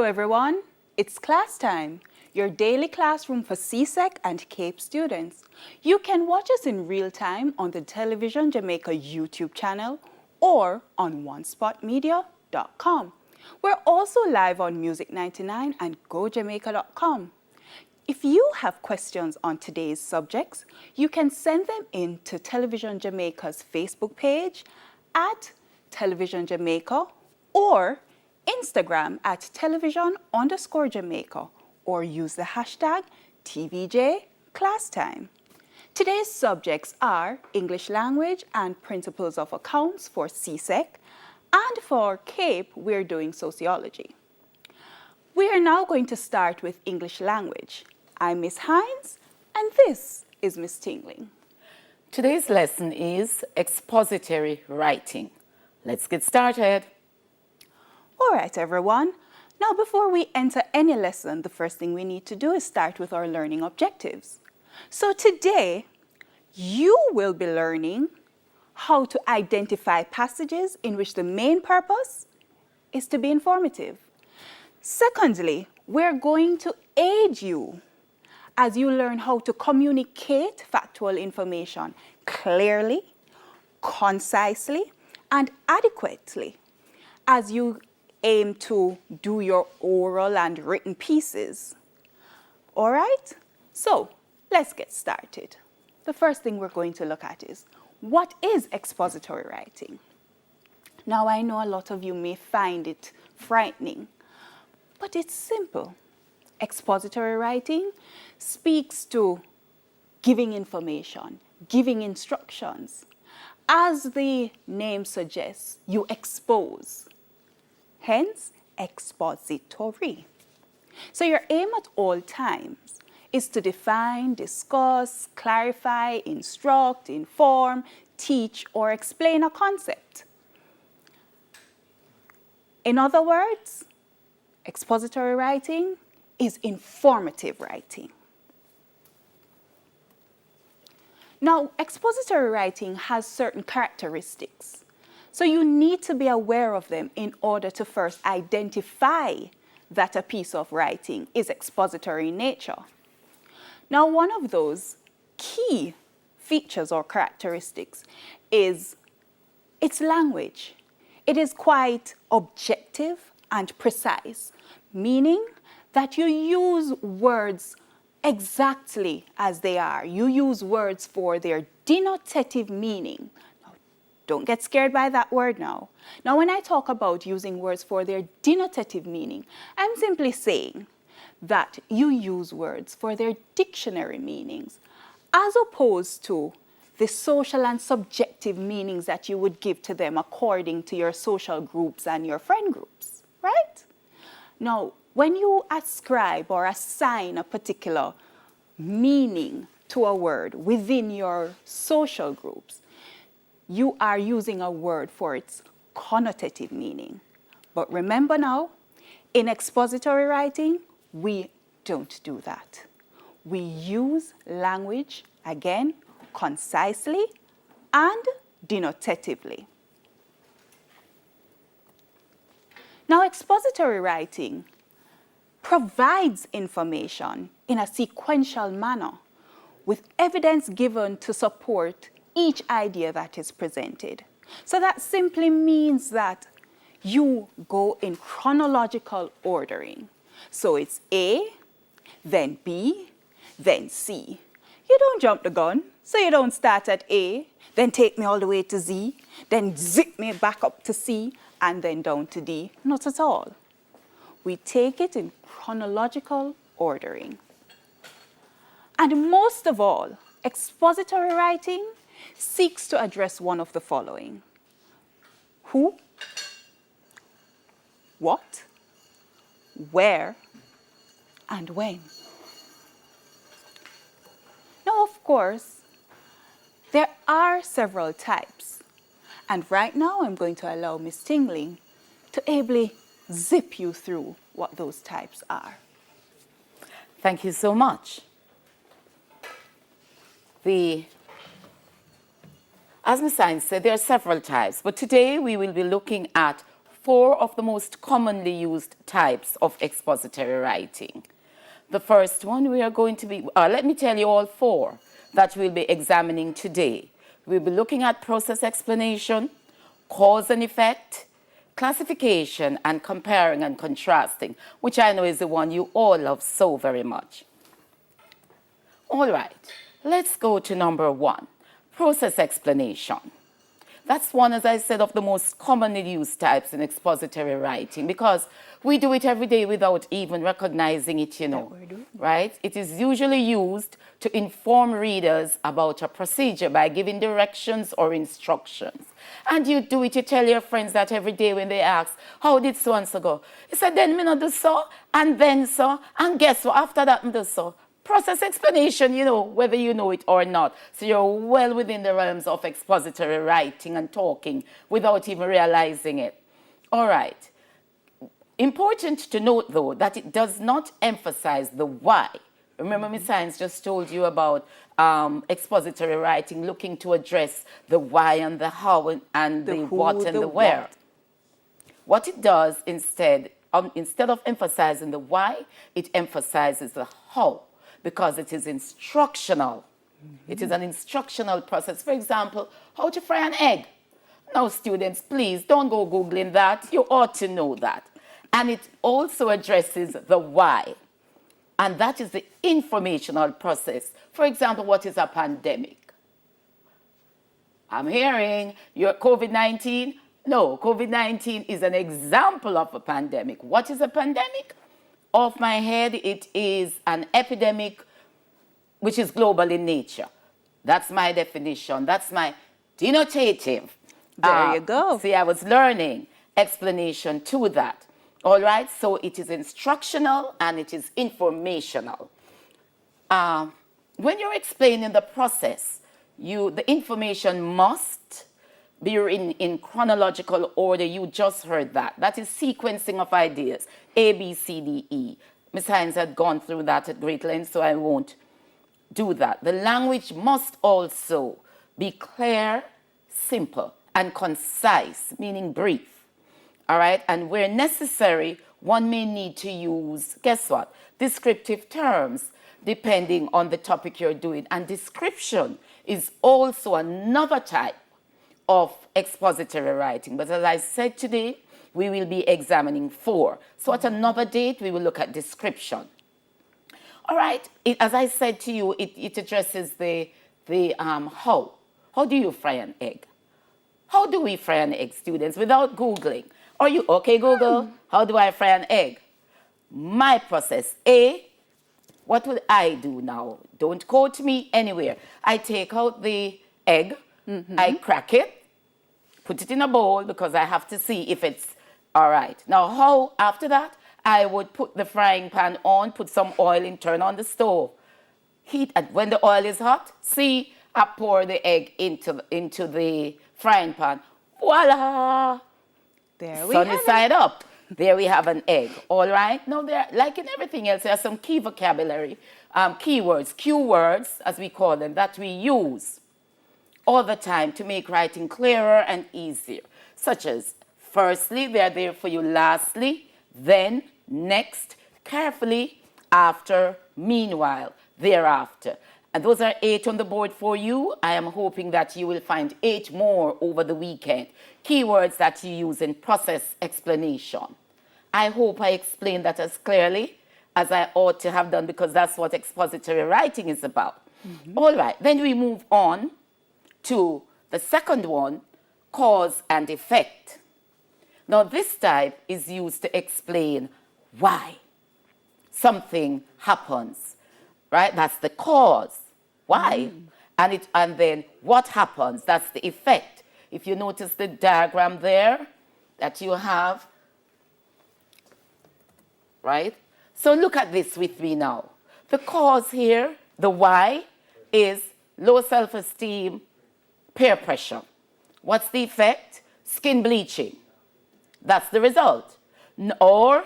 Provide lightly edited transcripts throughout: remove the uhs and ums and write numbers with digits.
Hello everyone, it's class time, your daily classroom for CSEC and CAPE students. You can watch us in real time on the Television Jamaica YouTube channel or on onespotmedia.com. We're also live on Music 99 and gojamaica.com. If you have questions on today's subjects, you can send them in to Television Jamaica's Facebook page at Television Jamaica or Instagram at television_Jamaica or use the hashtag TVJClassTime. Today's subjects are English language and principles of accounts for CSEC, and for CAPE, we're doing sociology. We are now going to start with English language. I'm Miss Hines, and this is Miss Tingling. Today's lesson is expository writing. Let's get started. All right, everyone. Now, before we enter any lesson, the first thing we need to do is start with our learning objectives. So today, you will be learning how to identify passages in which the main purpose is to be informative. Secondly, we're going to aid you as you learn how to communicate factual information clearly, concisely, and adequately as you aim to do your oral and written pieces. All right? So let's get started. The first thing we're going to look at is, what is expository writing? Now, I know a lot of you may find it frightening, but it's simple. Expository writing speaks to giving information, giving instructions. As the name suggests, you expose. Hence, expository. So your aim at all times is to define, discuss, clarify, instruct, inform, teach, or explain a concept. In other words, expository writing is informative writing. Now, expository writing has certain characteristics. So you need to be aware of them in order to first identify that a piece of writing is expository in nature. Now, one of those key features or characteristics is its language. It is quite objective and precise, meaning that you use words exactly as they are. You use words for their denotative meaning. Don't get scared by that word now. Now, when I talk about using words for their denotative meaning, I'm simply saying that you use words for their dictionary meanings, as opposed to the social and subjective meanings that you would give to them according to your social groups and your friend groups, right? Now, when you ascribe or assign a particular meaning to a word within your social groups, you are using a word for its connotative meaning. But remember now, in expository writing, we don't do that. We use language, again, concisely and denotatively. Now, expository writing provides information in a sequential manner with evidence given to support each idea that is presented. So that simply means that you go in chronological ordering. So it's A, then B, then C. You don't jump the gun, so you don't start at A, then take me all the way to Z, then zip me back up to C, and then down to D. Not at all. We take it in chronological ordering. And most of all, expository writing seeks to address one of the following: who, what, where, and when. Now, of course, there are several types. And right now, I'm going to allow Miss Tingling to ably zip you through what those types are. Thank you so much. As Ms. Hines said, there are several types, but today we will be looking at 4 of the most commonly used types of expository writing. The first one we are going to be, let me tell you all 4 that we'll be examining today. We'll be looking at process explanation, cause and effect, classification, and comparing and contrasting, which I know is the one you all love so very much. All right, let's go to number 1, process explanation. That's one, as I said, of the most commonly used types in expository writing because we do it every day without even recognizing it, you know, right? It is usually used to inform readers about a procedure by giving directions or instructions. And you do it, you tell your friends that every day when they ask, how did so-and-so go? You said, then me not do so, and then so, and guess what, after that me do so. Process explanation, you know, whether you know it or not. So you're well within the realms of expository writing and talking without even realizing it. All right. Important to note, though, that it does not emphasize the why. Remember, Ms. Hines just told you about expository writing looking to address the why and the how and the what and the where. What it does instead of emphasizing the why, it emphasizes the how, because it is instructional. It is an instructional process. For example, how to fry an egg. Now, students, please don't go Googling that. You ought to know that. And it also addresses the why. And that is the informational process. For example, what is a pandemic? I'm hearing you're COVID-19. No, COVID-19 is an example of a pandemic. What is a pandemic? Off my head, it is an epidemic which is global in nature. That's my definition. That's my denotative. There you go. See, I was learning explanation to that. All right, so it is instructional and it is informational. When you're explaining the process, the information must be in chronological order. You just heard that. That is sequencing of ideas. A, B, C, D, E. Ms. Hines had gone through that at great length, so I won't do that. The language must also be clear, simple, and concise, meaning brief. All right, and where necessary, one may need to use, guess what? Descriptive terms, depending on the topic you're doing. And description is also another type of expository writing. But as I said today, we will be examining 4. So at another date, we will look at description. All right, as I said to you, it addresses the how. How do you fry an egg? How do we fry an egg, students, without Googling? Are you okay, Google? How do I fry an egg? My process. A, what would I do now? Don't quote me anywhere. I take out the egg, I crack it, put it in a bowl because I have to see if it's all right. Now, how after that? I would put the frying pan on, put some oil in, turn on the stove. Heat, and when the oil is hot, see, I pour the egg into the frying pan. Voila! There we have Sunny it. side up. There we have an egg. All right? Now, there, like in everything else, there are some key vocabulary, keywords, Q words, as we call them, that we use all the time to make writing clearer and easier, such as firstly, they're there for you, lastly, then, next, carefully, after, meanwhile, thereafter. And those are 8 on the board for you. I am hoping that you will find 8 more over the weekend. Keywords that you use in process explanation. I hope I explained that as clearly as I ought to have done because that's what expository writing is about. All right, then we move on to the second one, cause and effect. Now, this type is used to explain why something happens, right? That's the cause. Why? And then what happens? That's the effect. If you notice the diagram there that you have, right? So look at this with me now. The cause here, the why, is low self-esteem, peer pressure. What's the effect? Skin bleaching. That's the result. Or,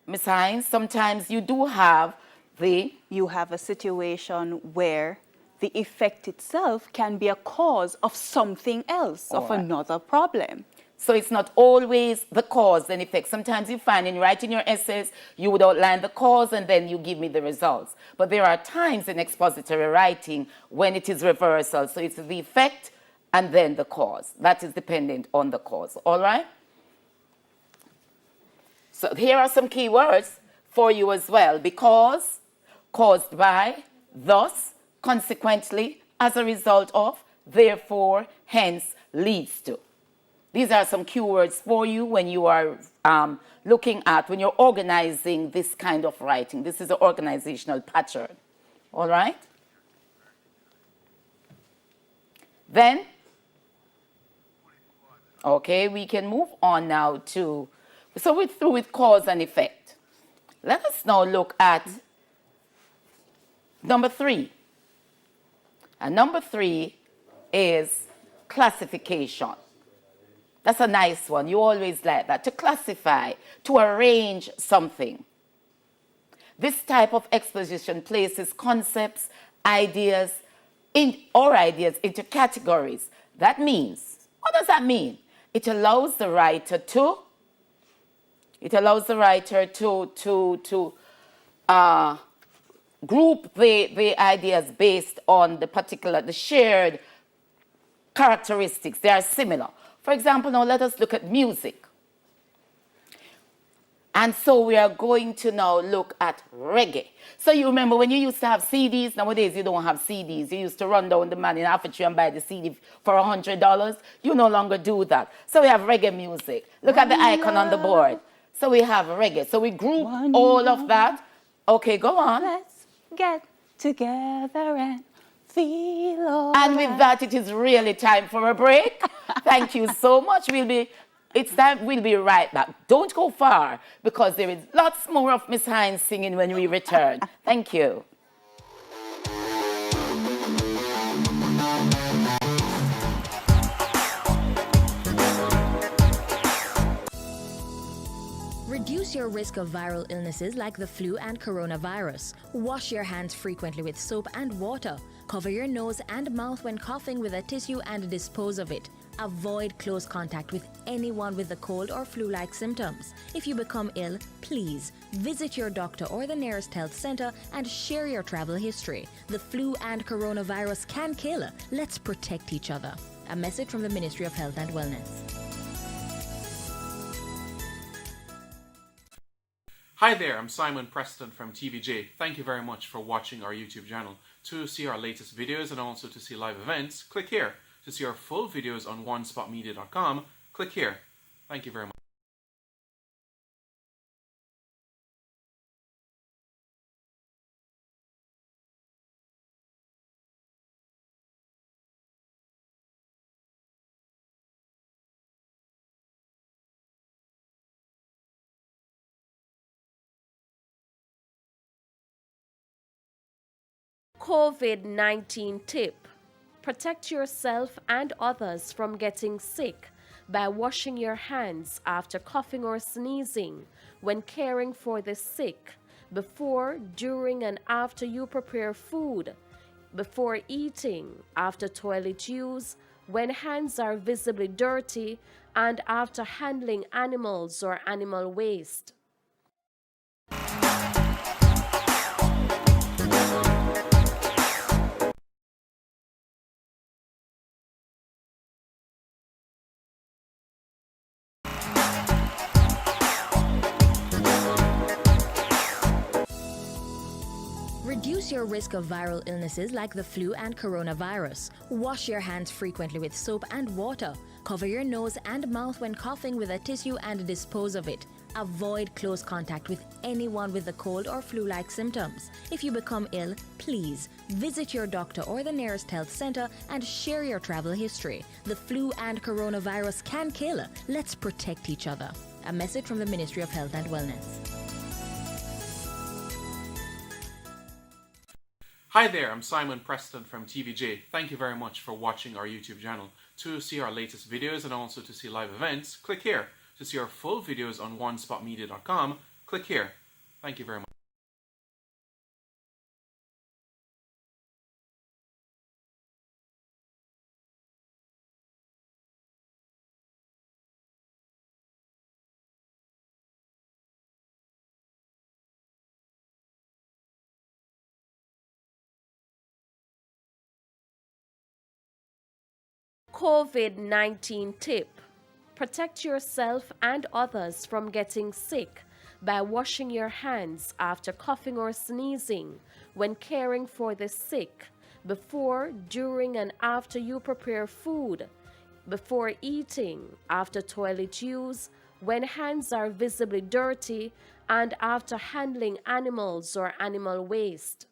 Ms. Hines, sometimes you do have You have a situation where the effect itself can be a cause of something else, of another problem. So it's not always the cause and effect. Sometimes you find in writing your essays, you would outline the cause and then you give me the results. But there are times in expository writing when it is reversal. So it's the effect and then the cause. That is dependent on the cause. All right? So here are some key words for you as well. Because, caused by, thus, consequently, as a result of, therefore, hence, leads to. These are some keywords for you when you are looking at, when you're organizing this kind of writing. This is an organizational pattern. All right? Then, okay, we can move on now to, so we're through with cause and effect. Let us now look at number 3. And number 3 is classification. That's a nice one. You always like that. To classify, to arrange something. This type of exposition places concepts, ideas into categories. That means, what does that mean? It allows the writer to group the ideas based on the shared characteristics. They are similar. For example, now let us look at music. And so we are going to now look at reggae. So you remember when you used to have CDs, nowadays you don't have CDs. You used to run down the man in Africa and buy the CD for $100. You no longer do that. So we have reggae music. Look at the icon on the board. So we have reggae. So we group all of that. Okay, go on. Let's get together and feel all And with that, it is really time for a break. Thank you so much. We'll be right back. Don't go far, because there is lots more of Miss Hines singing when we return. Thank you. Reduce your risk of viral illnesses like the flu and coronavirus. Wash your hands frequently with soap and water. Cover your nose and mouth when coughing with a tissue and dispose of it. Avoid close contact with anyone with a cold or flu-like symptoms. If you become ill, please visit your doctor or the nearest health center and share your travel history. The flu and coronavirus can kill. Let's protect each other. A message from the Ministry of Health and Wellness. Hi there, I'm Simon Preston from TVJ. Thank you very much for watching our YouTube channel. To see our latest videos and also to see live events, click here. To see our full videos on onespotmedia.com, click here. Thank you very much. COVID-19 tip. Protect yourself and others from getting sick by washing your hands after coughing or sneezing, when caring for the sick, before, during, and after you prepare food, before eating, after toilet use, when hands are visibly dirty, and after handling animals or animal waste. Reduce your risk of viral illnesses like the flu and coronavirus. Wash your hands frequently with soap and water. Cover your nose and mouth when coughing with a tissue and dispose of it. Avoid close contact with anyone with a cold or flu-like symptoms. If you become ill, please visit your doctor or the nearest health center and share your travel history. The flu and coronavirus can kill. Let's protect each other. A message from the Ministry of Health and Wellness. Hi there, I'm Simon Preston from TVJ. Thank you very much for watching our YouTube channel. To see our latest videos and also to see live events, click here. To see our full videos on onespotmedia.com, click here. Thank you very much. COVID-19 tip. Protect yourself and others from getting sick by washing your hands after coughing or sneezing, when caring for the sick, before, during, and after you prepare food, before eating, after toilet use, when hands are visibly dirty, and after handling animals or animal waste.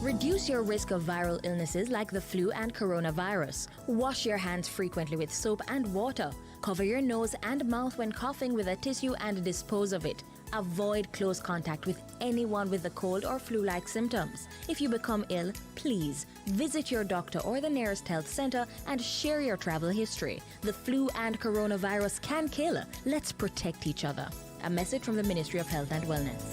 Reduce your risk of viral illnesses like the flu and coronavirus. Wash your hands frequently with soap and water. Cover your nose and mouth when coughing with a tissue and dispose of it. Avoid close contact with anyone with a cold or flu-like symptoms. If you become ill, please visit your doctor or the nearest health center and share your travel history. The flu and coronavirus can kill. Let's protect each other. A message from the Ministry of Health and Wellness.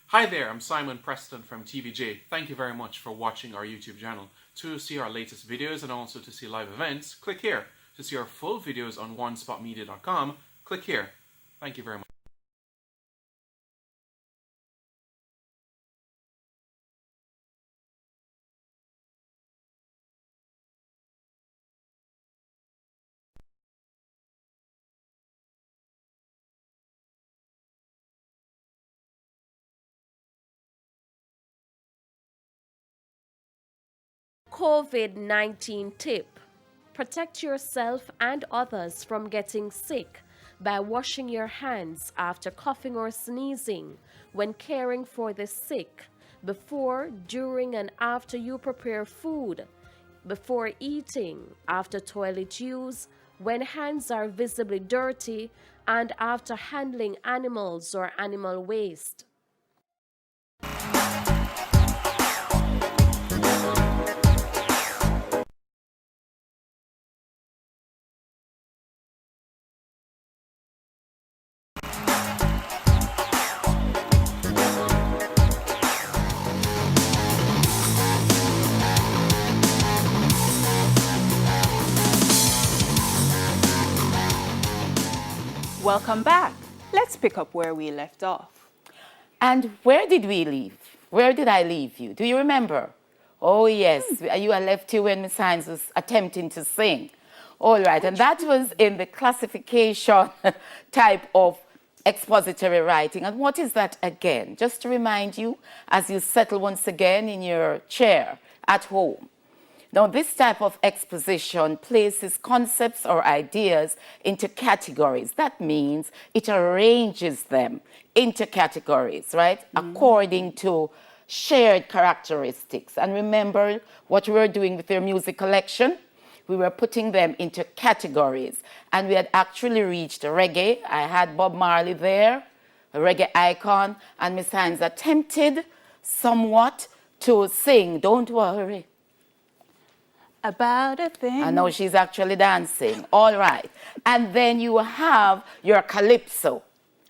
Hi there, I'm Simon Preston from TVJ. Thank you very much for watching our YouTube channel. To see our latest videos and also to see live events, click here. To see our full videos on onespotmedia.com, click here. Thank you very much. COVID-19 tip. Protect yourself and others from getting sick by washing your hands after coughing or sneezing, when caring for the sick, before, during, and after you prepare food, before eating, after toilet use, when hands are visibly dirty, and after handling animals or animal waste. Welcome back. Let's pick up where we left off. And where did we leave? Where did I leave you? Do you remember? Oh, yes. You had left here when Miss Hines was attempting to sing. All right. And that was in the classification type of expository writing. And what is that again? Just to remind you, as you settle once again in your chair at home. Now, this type of exposition places concepts or ideas into categories. That means it arranges them into categories, right? According to shared characteristics. And remember what we were doing with your music collection? We were putting them into categories. And we had actually reached reggae. I had Bob Marley there, a reggae icon, and Miss Hines attempted somewhat to sing, "Don't Worry About a thing. I know she's actually dancing. All right. And then you have your calypso,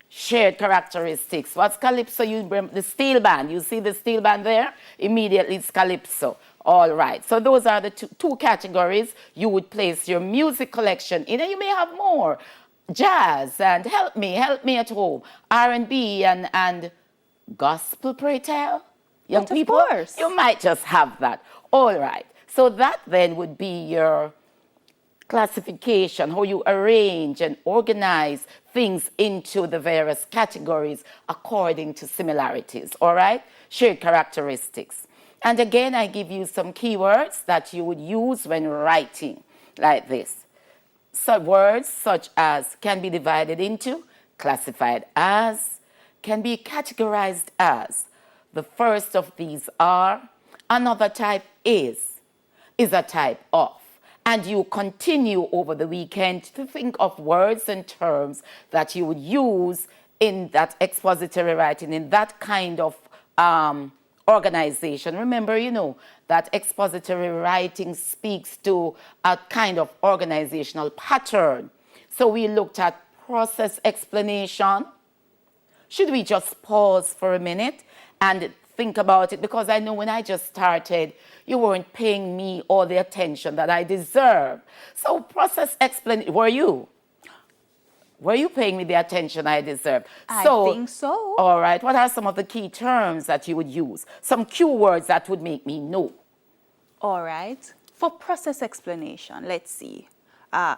shared characteristics. What's calypso? The steel band. You see the steel band there? Immediately it's calypso. All right. So those are the two categories you would place your music collection in. And you may have more. Jazz and help me at home. R&B and gospel, pray tell. Young But of people, course. you might just have that. All right. So that then would be your classification, how you arrange and organize things into the various categories according to similarities, all right? Shared characteristics. And again, I give you some keywords that you would use when writing like this. So words such as can be divided into, classified as, can be categorized as. The first of these are, another type is a type of. And you continue over the weekend to think of words and terms that you would use in that expository writing, in that kind of organization. Remember, you know, that expository writing speaks to a kind of organizational pattern. So we looked at process explanation. Should we just pause for a minute and think about it, because I know when I just started, you weren't paying me all the attention that I deserve. So process explain. Were you? Were you paying me the attention I deserve? I think so. All right. What are some of the key terms that you would use? Some cue words that would make me know. All right. For process explanation, let's see.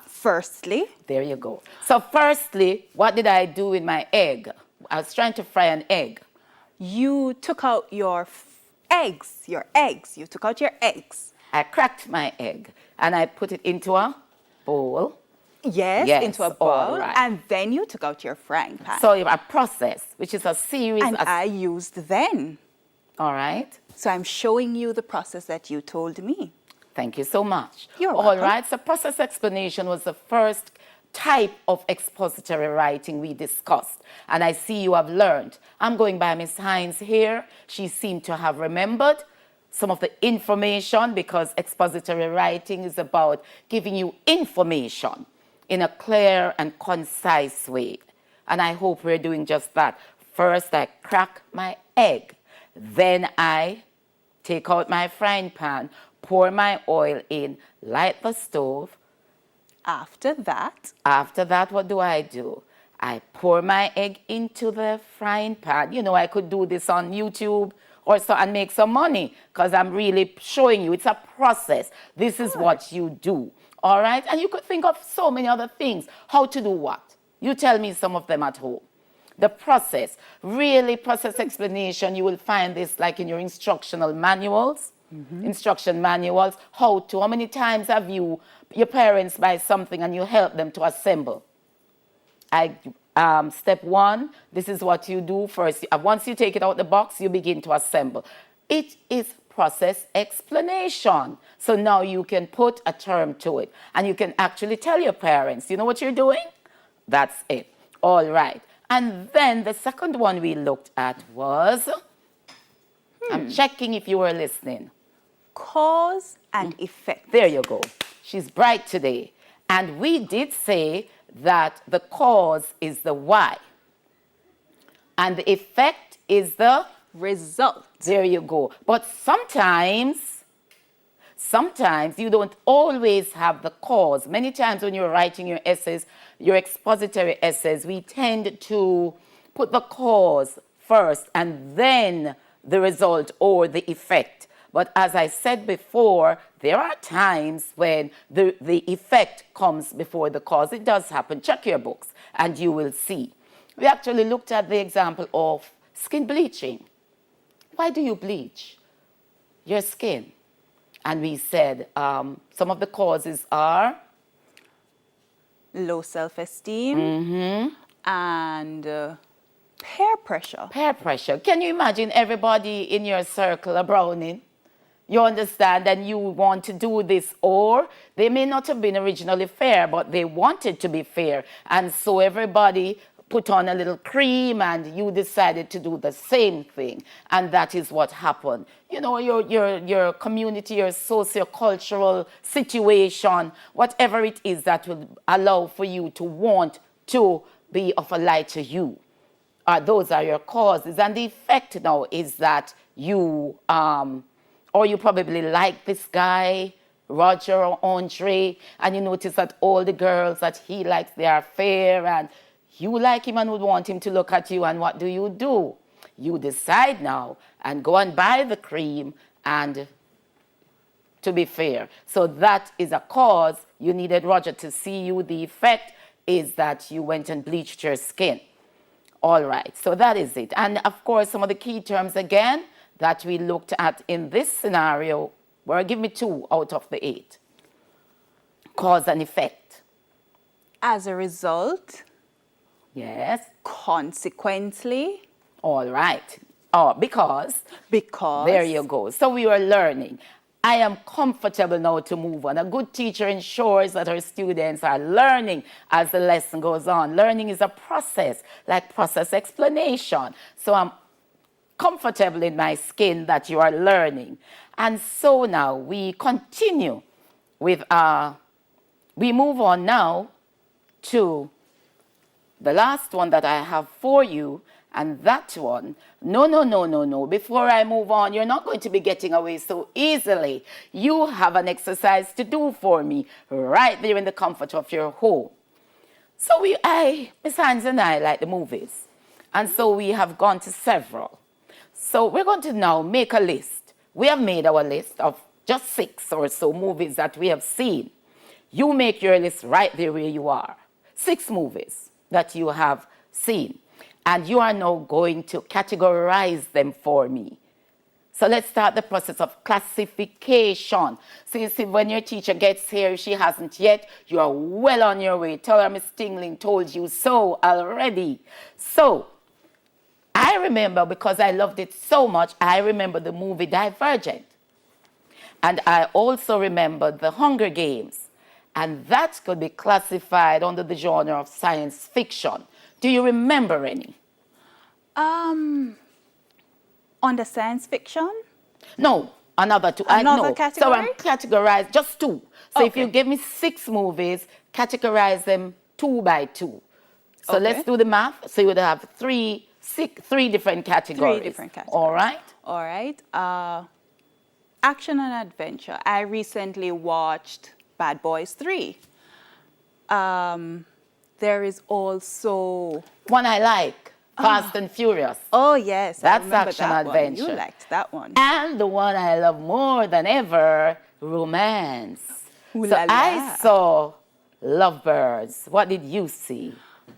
Firstly, There you go. So firstly, what did I do with my egg? I was trying to fry an egg. you took out your eggs. You took out your eggs. I cracked my egg and I put it into a bowl. Yes, into a bowl. all right. And then you took out your frying pan. So a process, which is a series and of... I used then. All right. So I'm showing you the process that you told me. Thank you so much. You're All welcome. right. So process explanation was the first type of expository writing we discussed. And I see you have learned. I'm going by Miss Hines here. She seemed to have remembered some of the information, because expository writing is about giving you information in a clear and concise way. And I hope we're doing just that. First, I crack my egg. Then I take out my frying pan, pour my oil in, light the stove. After that, After that, what do? I pour my egg into the frying pan. You know, I could do this on YouTube or so and make some money, because I'm really showing you it's a process. This is what you do. All right? And you could think of so many other things. How to do what? You tell me some of them at home. The process, really process explanation, you will find this like in your instructional manuals, instruction manuals, how many times have your parents buy something and you help them to assemble? Step one, this is what you do first. Once you take it out the box, you begin to assemble. It is process explanation. So now you can put a term to it and you can actually tell your parents, you know what you're doing? That's it. All right. And then the second one we looked at was, I'm checking if you were listening. cause and effect. There you go. She's bright today. And we did say that the cause is the why. And the effect is the Result. there you go. But sometimes you don't always have the cause. Many times when you're writing your essays, your expository essays, we tend to put the cause first and then the result or the effect. But as I said before, there are times when the effect comes before the cause. It does happen. Check your books and you will see. We actually looked at the example of skin bleaching. Why do you bleach your skin? And we said some of the causes are Low self-esteem and peer pressure. peer pressure. Can you imagine everybody in your circle are browning? You understand, and you want to do this, or they may not have been originally fair, but they wanted to be fair. And so everybody put on a little cream and you decided to do the same thing. And that is what happened. You know, your community, your socio-cultural situation, whatever it is that will allow for you to want to be of a light to you. Those are your causes. And the effect now is that you, or you probably like this guy, Roger or Andre, and you notice that all the girls that he likes, they are fair, and you like him and would want him to look at you, and what do? You decide now and go and buy the cream and to be fair. So that is a cause. You needed Roger to see you. The effect is that you went and bleached your skin. All right, so that is it. And of course, some of the key terms again that we looked at in this scenario were, give me 2 out of the 8. Cause and effect. As a result, Yes. consequently, All right. Oh, because. There you go. So we were learning. I am comfortable now to move on. A good teacher ensures that her students are learning as the lesson goes on. Learning is a process, like process explanation. So I'm comfortable in my skin that you are learning. And so now we continue with, we move on now to the last one that I have for you, And that one, no. Before I move on, you're not going to be getting away so easily. You have an exercise to do for me right there in the comfort of your home. So Miss Hans and I like the movies. And so we have gone to several. So we're going to now make a list. We have made our list of just 6 or so movies that we have seen. You make your list right there where you are. 6 movies that you have seen. And you are now going to categorize them for me. So let's start the process of classification. So you see, when your teacher gets here, if she hasn't yet, you are well on your way. Tell her Miss Tingling told you so already. So I remember, because I loved it so much, I remember the movie Divergent. And I also remember The Hunger Games. And that could be classified under the genre of science fiction. Do you remember any? Under science fiction? No, another 2. Another category? So I'm categorized just 2. So if Okay. you give me 6 movies, categorize them 2 by 2. So Okay. let's do the math. So you would have 3 different categories. 3 different categories. All right? All right. Action and adventure. I recently watched Bad Boys 3. There is also... One I like, Fast and Furious. Oh, yes. I That's remember action that adventure. One. You liked that one. And the one I love more than ever, romance. Ooh So la la. I saw Lovebirds. What did you see?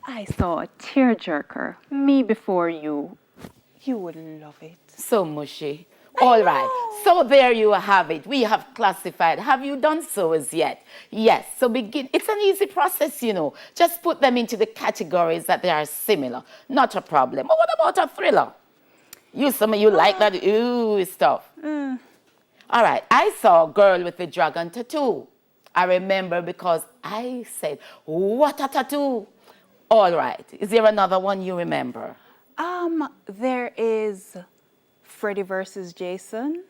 I saw a tearjerker. Me Before You. You would love it. So mushy. All right. So there you have it. We have classified. Have you done so as yet? Yes. So begin. It's an easy process, you know. Just put them into the categories that they are similar. Not a problem. But what about a thriller? Some of you like that ooh stuff. All right. I saw Girl with the Dragon Tattoo. I remember because I said, what a tattoo. All right. Is there another one you remember? There is Freddy versus Jason.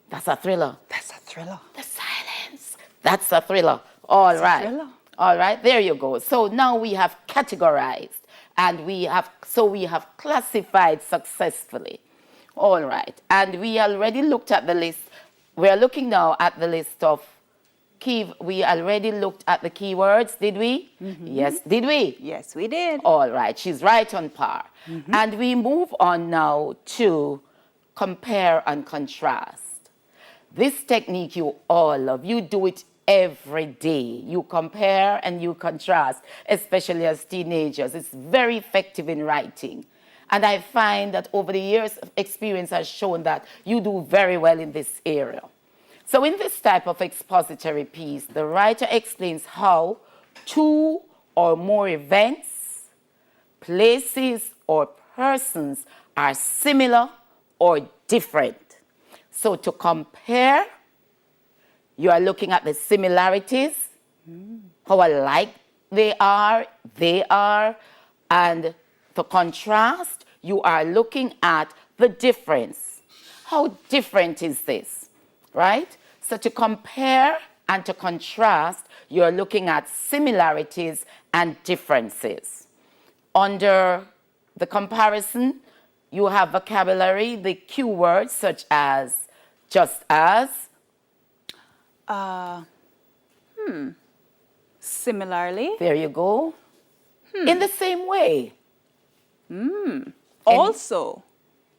That's a thriller. That's a thriller. The Silence. That's a thriller. All right. thriller. All right. There you go. So now we have categorized and we have classified successfully. All right. And we already looked at the list. We are looking now at the list of we already looked at the keywords, did we? Yes, did we? Yes, we did. All right, she's right on par. And we move on now to compare and contrast. This technique you all love. You do it every day. You compare and you contrast, especially as teenagers. It's very effective in writing. And I find that over the years, experience has shown that you do very well in this area. So in this type of expository piece, the writer explains how 2 or more events, places, or persons are similar or different. So to compare, you are looking at the similarities, how alike they are, and to contrast, you are looking at the difference. How different is this, right? So to compare and to contrast, you're looking at similarities and differences. Under the comparison, you have vocabulary, the cue words such as just as. Similarly. There you go. In the same way. Also.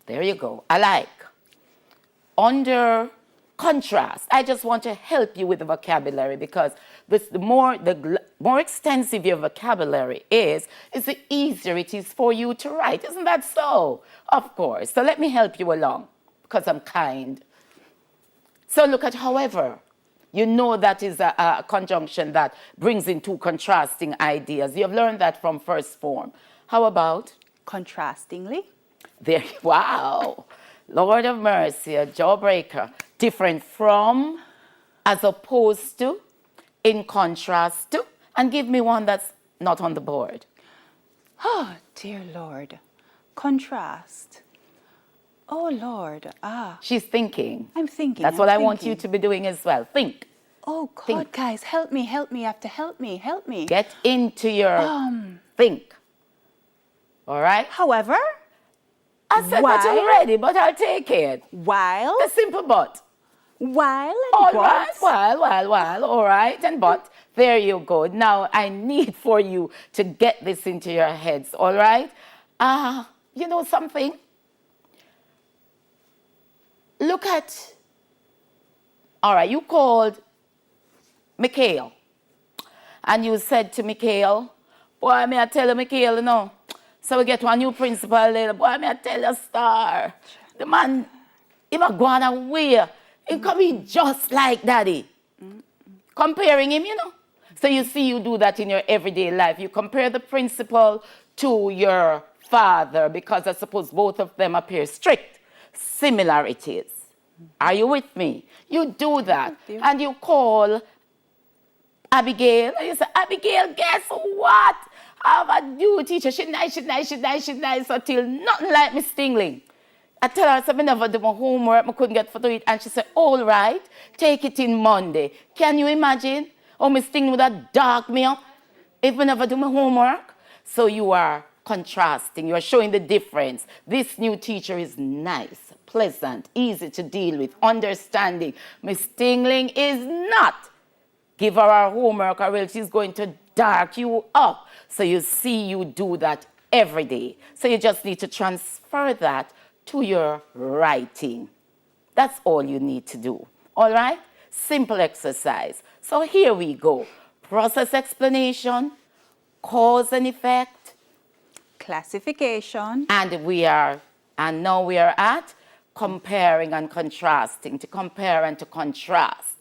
There you go. Alike. Under contrast, I just want to help you with the vocabulary because the more extensive your vocabulary is the easier it is for you to write. Isn't that so? Of course. So let me help you along because I'm kind. So look at however. You know that is a conjunction that brings in 2 contrasting ideas. You have learned that from first form. How about? Contrastingly. There, wow. Lord of mercy, a jawbreaker. Different from, as opposed to, in contrast to, and give me one that's not on the board. Oh, dear Lord. Contrast. Oh, Lord. She's thinking. I'm thinking. That's what I want you to be doing as well. Think. Oh, God, Think. guys, help me. You have to help me. Get into your think. All right? However, I said that already, but I'll take it. While, The simple but. while, and All but. right, while, all right, and but. There you go. Now, I need for you to get this into your heads, all right? You know something? Look at, all right, you called Mikhail, and you said to Mikhail, boy, may I tell you, Mikhail, you know, so we get one new principal later, boy, may I tell you, star, the man, he might go on away, he can be just like daddy. Comparing him, you know. So you see, you do that in your everyday life. You compare the principal to your father because I suppose both of them appear strict. Similarities. Are you with me? You do that. And you call Abigail. And you say, Abigail, guess what? I have a new teacher. She nice until nothing like Miss Stingling. I tell her, I never do my homework. I couldn't get to it. And she said, all right, take it in Monday. Can you imagine? Oh, Miss Stingling would have dark me up if I never do my homework. So you are contrasting. You are showing the difference. This new teacher is nice, pleasant, easy to deal with, understanding. Miss Stingling is not. Give her our homework or else she's going to dark you up. So you see, you do that every day. So you just need to transfer that to your writing. That's all you need to do. All right? Simple exercise. So here we go. Process explanation, cause and effect, Classification. and now we are at comparing and contrasting, to compare and to contrast.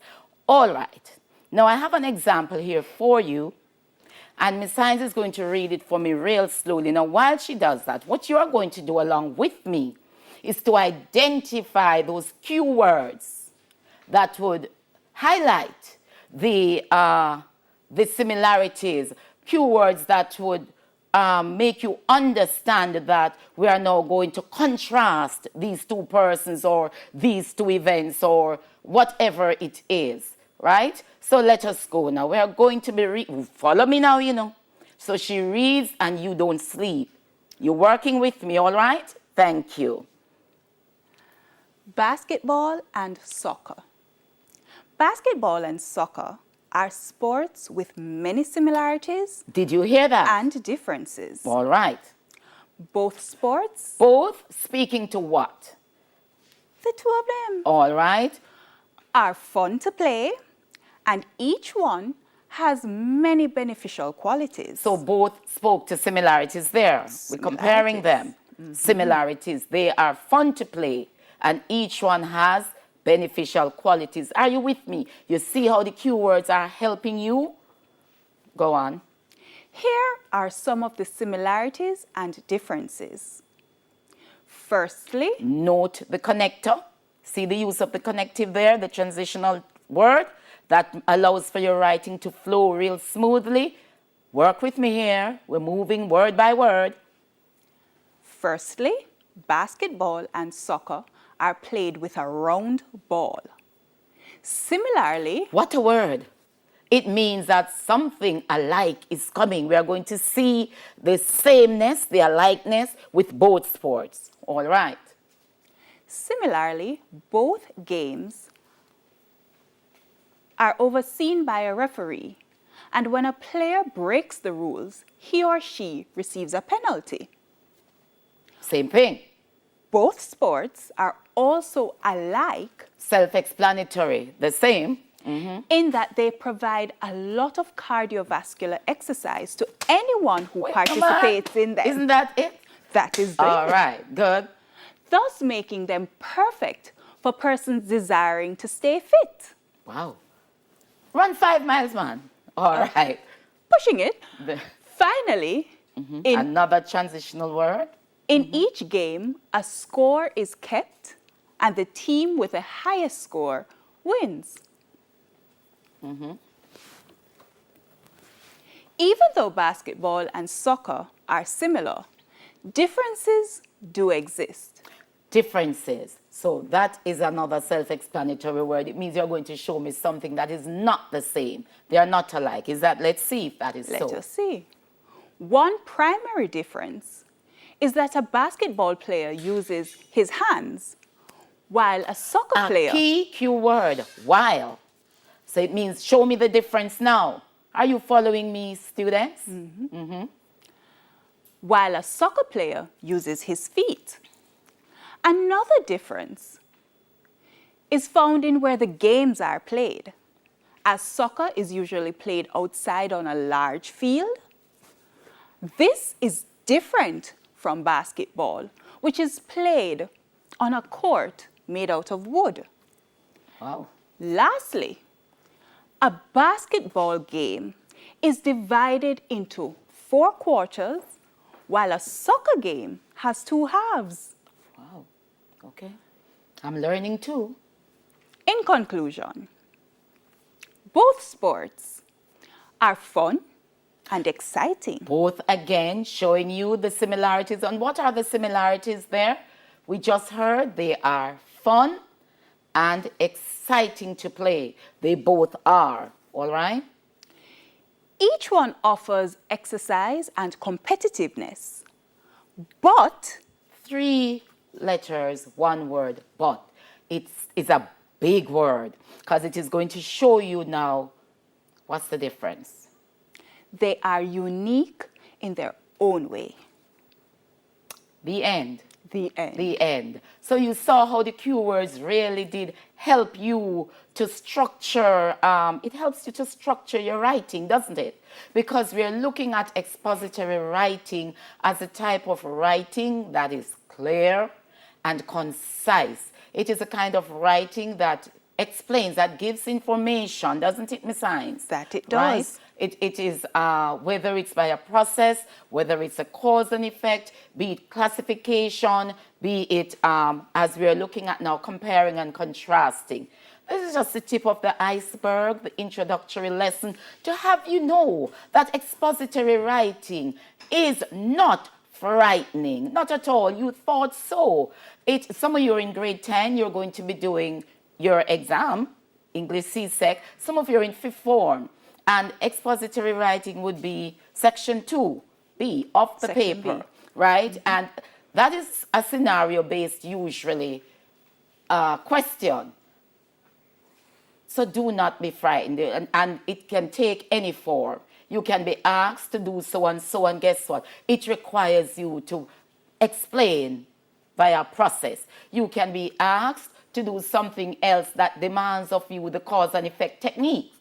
All right. Now I have an example here for you, and Miss Hines is going to read it for me real slowly. Now while she does that, what you are going to do along with me is to identify those keywords that would highlight the similarities, keywords that would make you understand that we are now going to contrast these two persons or these two events or whatever it is, right? So let us go now. We are going to be, follow me now, you know. So she reads and you don't sleep. You're working with me, all right? Thank you. Basketball and soccer. Basketball and soccer are sports with many similarities Did you hear that? and differences. All right. Both sports, Both speaking to what? the two of them, All right. are fun to play, and each one has many beneficial qualities. So both spoke to similarities there. We're comparing them. Similarities. They are fun to play, and each one has beneficial qualities. Are you with me? You see how the keywords are helping you? Go on. Here are some of the similarities and differences. Firstly, Note the connector. See the use of the connective there, the transitional word that allows for your writing to flow real smoothly. Work with me here. We're moving word by word. Firstly, basketball and soccer are played with a round ball. Similarly, What a word. It means that something alike is coming. We are going to see the sameness, the alikeness with both sports. All right. Similarly, both games are overseen by a referee, and when a player breaks the rules, he or she receives a penalty. Same thing. Both sports are also alike Self-explanatory. The same. in that they provide a lot of cardiovascular exercise to anyone who participates in them. Isn't that it? That is the All right. Good. thus making them perfect for persons desiring to stay fit. Wow. Run 5 miles, man. All right. Pushing it. The- Finally, in Another transitional word. In each game, a score is kept, and the team with the highest score wins. Even though basketball and soccer are similar, differences do exist. Differences. So that is another self-explanatory word. It means you're going to show me something that is not the same. They are not alike. Is that? Let's see if that is so. Let us see. One primary difference is that a basketball player uses his hands, while a soccer player... Key word, while. So it means show me the difference now. Are you following me, students? While a soccer player uses his feet. Another difference is found in where the games are played, as soccer is usually played outside on a large field. This is different from basketball, which is played on a court made out of wood. Wow. Lastly, a basketball game is divided into 4 quarters, while a soccer game has 2 halves. Wow. Okay. I'm learning too. In conclusion, both sports are fun and exciting. Both again showing you the similarities. And what are the similarities there? We just heard they are fun and exciting to play. They both are, all right? Each one offers exercise and competitiveness, but 3 letters, 1 word, but. It's a big word because it is going to show you now what's the difference. they are unique in their own way. The end. The end. The end. So you saw how the cue words really did help you to structure, it helps you to structure your writing, doesn't it? Because we're looking at expository writing as a type of writing that is clear and concise. It is a kind of writing that explains, that gives information, doesn't it, Miss Hines? That it Right? does. It is, whether it's by a process, whether it's a cause and effect, be it classification, be it, as we're looking at now, comparing and contrasting. This is just the tip of the iceberg, the introductory lesson, to have you know that expository writing is not frightening, not at all. You thought so. Some of you are in grade 10, you're going to be doing your exam, English CSEC. Some of you are in 5th form. And expository writing would be section 2B of the Section paper, B. right? And that is a scenario-based, usually, question. So do not be frightened. And it can take any form. You can be asked to do so and so, and guess what? It requires you to explain via process. You can be asked to do something else that demands of you the cause and effect technique.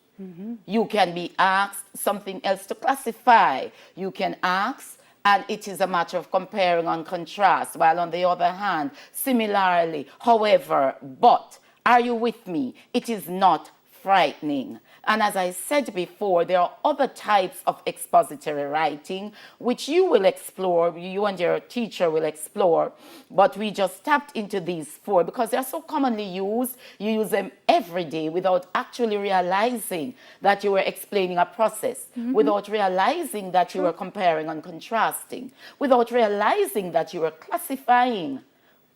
You can be asked something else to classify. You can ask, and it is a matter of comparing and contrast. While on the other hand, similarly, however, but, are you with me? It is not frightening. And as I said before, there are other types of expository writing which you will explore, you and your teacher will explore, but we just tapped into these 4 because they're so commonly used. You use them every day without actually realizing that you were explaining a process, without realizing that you were comparing and contrasting, without realizing that you were classifying.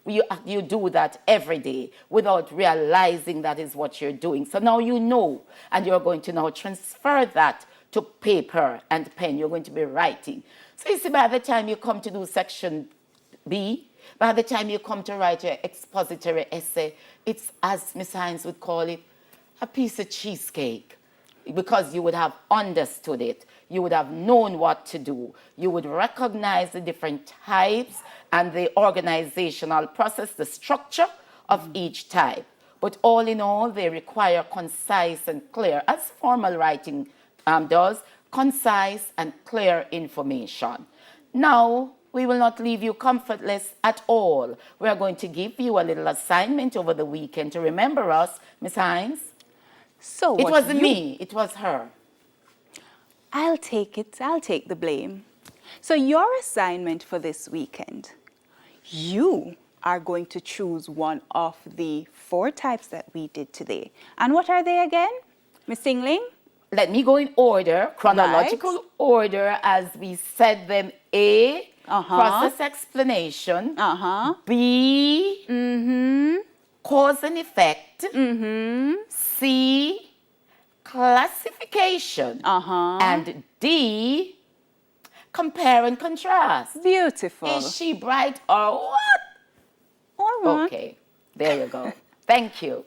You do that every day without realizing that is what you're doing. So now you know, and you're going to now transfer that to paper and pen. You're going to be writing. So you see, by the time you come to do section B, by the time you come to write your expository essay, it's, as Miss Hines would call it, a piece of cheesecake. Because you would have understood it. You would have known what to do. You would recognize the different types and the organizational process, the structure of each type. But all in all, they require concise and clear, as formal writing does, concise and clear information. Now, we will not leave you comfortless at all. We are going to give you a little assignment over the weekend to remember us, Miss Hines. So It what wasn't you- me, it was her. I'll take it. I'll take the blame. So your assignment for this weekend, you are going to choose one of the 4 types that we did today. And what are they again, Miss Singling? Let me go in order, chronological order, as we said them. A, process explanation. B, cause and effect. C, classification. And D, compare and contrast. Beautiful. Is she bright or what? All right. Okay, there you go. Thank you.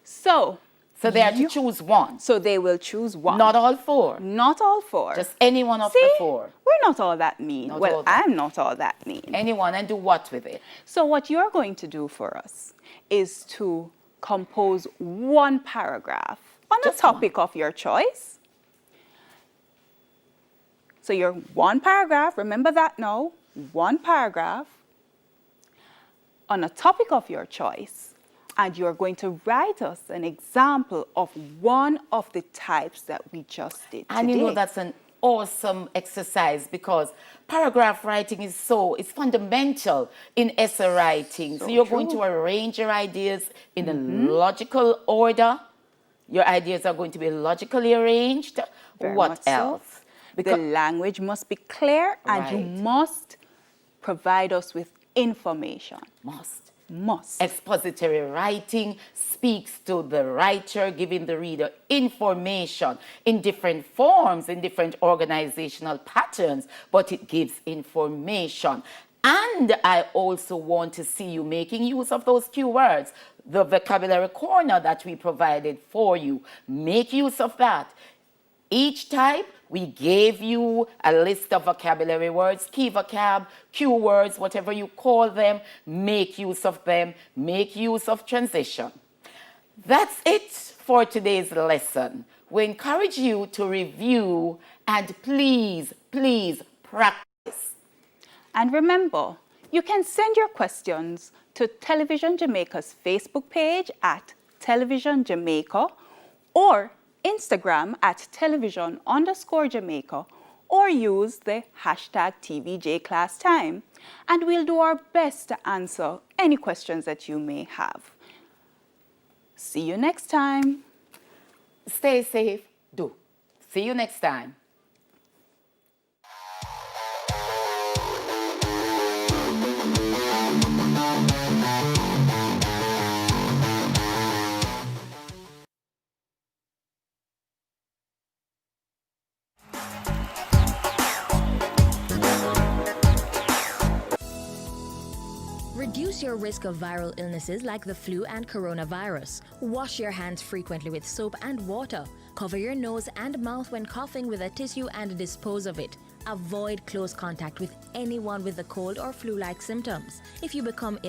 So So they are to choose one. So they will choose one. Not all four. Not all four. Just any one of See, the four. we're not all that mean. Not Well, all that. I'm not all that mean. Anyone, and do what with it? So what you're going to do for us is to compose one paragraph on a Just topic of your choice. So your one paragraph, remember that now, one paragraph on a topic of your choice. And you're going to write us an example of one of the types that we just did today. And you know, that's an awesome exercise because paragraph writing is it's fundamental in essay writing. So you're going to arrange your ideas in a logical order. Your ideas are going to be logically arranged. Very What much so. else? The language must be clear and you Right. must provide us with information. Must. Expository writing speaks to the writer, giving the reader information in different forms, in different organizational patterns, but it gives information. And I also want to see you making use of those keywords, the vocabulary corner that we provided for you. Make use of that. Each type, we gave you a list of vocabulary words, key vocab, cue words, whatever you call them. Make use of them. Make use of transition. That's it for today's lesson. We encourage you to review and please, please practice. And remember, you can send your questions to Television Jamaica's Facebook page at Television Jamaica or Instagram at television_Jamaica or use the hashtag TVJClassTime. And we'll do our best to answer any questions that you may have. See you next time. Stay safe. See you next time. Reduce your risk of viral illnesses like the flu and coronavirus. Wash your hands frequently with soap and water. Cover your nose and mouth when coughing with a tissue and dispose of it. Avoid close contact with anyone with a cold or flu-like symptoms. If you become ill,